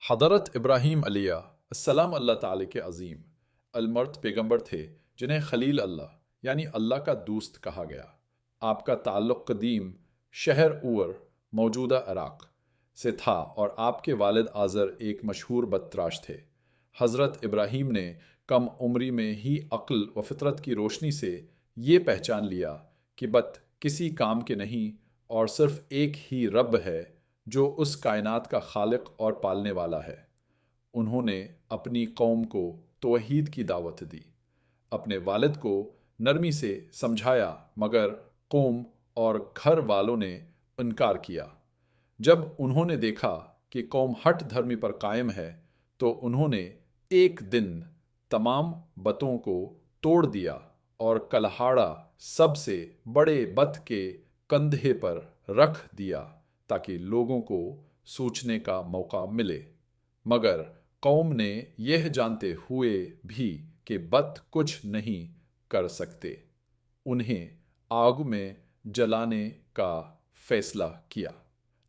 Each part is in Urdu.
حضرت ابراہیم علیہ السلام اللہ تعالی کے عظیم المرد پیغمبر تھے جنہیں خلیل اللہ یعنی اللہ کا دوست کہا گیا۔ آپ کا تعلق قدیم شہر اور موجودہ عراق سے تھا اور آپ کے والد آزر ایک مشہور بت تراش تھے۔ حضرت ابراہیم نے کم عمری میں ہی عقل و فطرت کی روشنی سے یہ پہچان لیا کہ بت کسی کام کے نہیں اور صرف ایک ہی رب ہے جو اس کائنات کا خالق اور پالنے والا ہے۔ انہوں نے اپنی قوم کو توحید کی دعوت دی، اپنے والد کو نرمی سے سمجھایا مگر قوم اور گھر والوں نے انکار کیا۔ جب انہوں نے دیکھا کہ قوم ہٹ دھرمی پر قائم ہے تو انہوں نے ایک دن تمام بتوں کو توڑ دیا اور کلہاڑا سب سے بڑے بت کے کندھے پر رکھ دیا تاکہ لوگوں کو سوچنے کا موقع ملے، مگر قوم نے یہ جانتے ہوئے بھی کہ بت کچھ نہیں کر سکتے، انہیں آگ میں جلانے کا فیصلہ کیا۔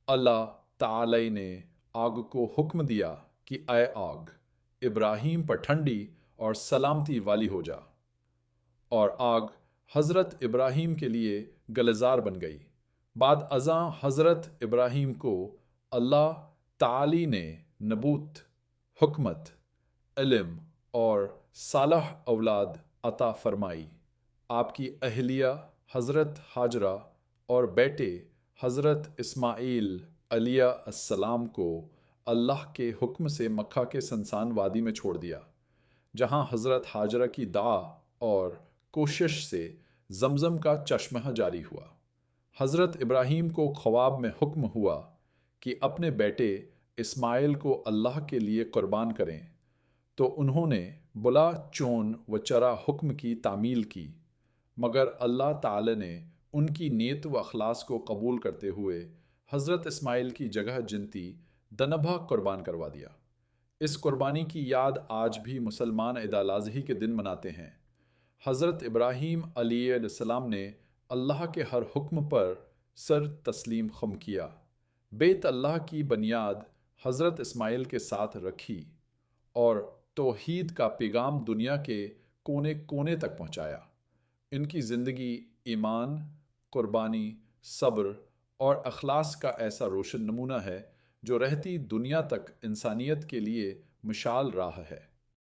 اللہ تعالی نے آگ کو حکم دیا کہ اے آگ، ابراہیم پر ٹھنڈی اور سلامتی والی ہو جا، اور آگ حضرت ابراہیم کے لیے گلزار بن گئی۔ بعد ازاں حضرت ابراہیم کو اللہ تعالی نے نبوت، حکمت، علم اور صالح اولاد عطا فرمائی۔ آپ کی اہلیہ حضرت ہاجرہ اور بیٹے حضرت اسماعیل علیہ السلام کو اللہ کے حکم سے مکہ کے سنسان وادی میں چھوڑ دیا، جہاں حضرت ہاجرہ کی دعا اور کوشش سے زمزم کا چشمہ جاری ہوا۔ حضرت ابراہیم کو خواب میں حکم ہوا کہ اپنے بیٹے اسماعیل کو اللہ کے لیے قربان کریں، تو انہوں نے بلا چون و چرا حکم کی تعمیل کی، مگر اللہ تعالی نے ان کی نیت و اخلاص کو قبول کرتے ہوئے حضرت اسماعیل کی جگہ جنتی دنبھا قربان کروا دیا۔ اس قربانی کی یاد آج بھی مسلمان عید الاضحی کے دن مناتے ہیں۔ حضرت ابراہیم علیہ السلام نے اللہ کے ہر حکم پر سر تسلیم خم کیا، بیت اللہ کی بنیاد حضرت اسماعیل کے ساتھ رکھی اور توحید کا پیغام دنیا کے کونے کونے تک پہنچایا۔ ان کی زندگی ایمان، قربانی، صبر اور اخلاص کا ایسا روشن نمونہ ہے جو رہتی دنیا تک انسانیت کے لیے مشعل راہ ہے۔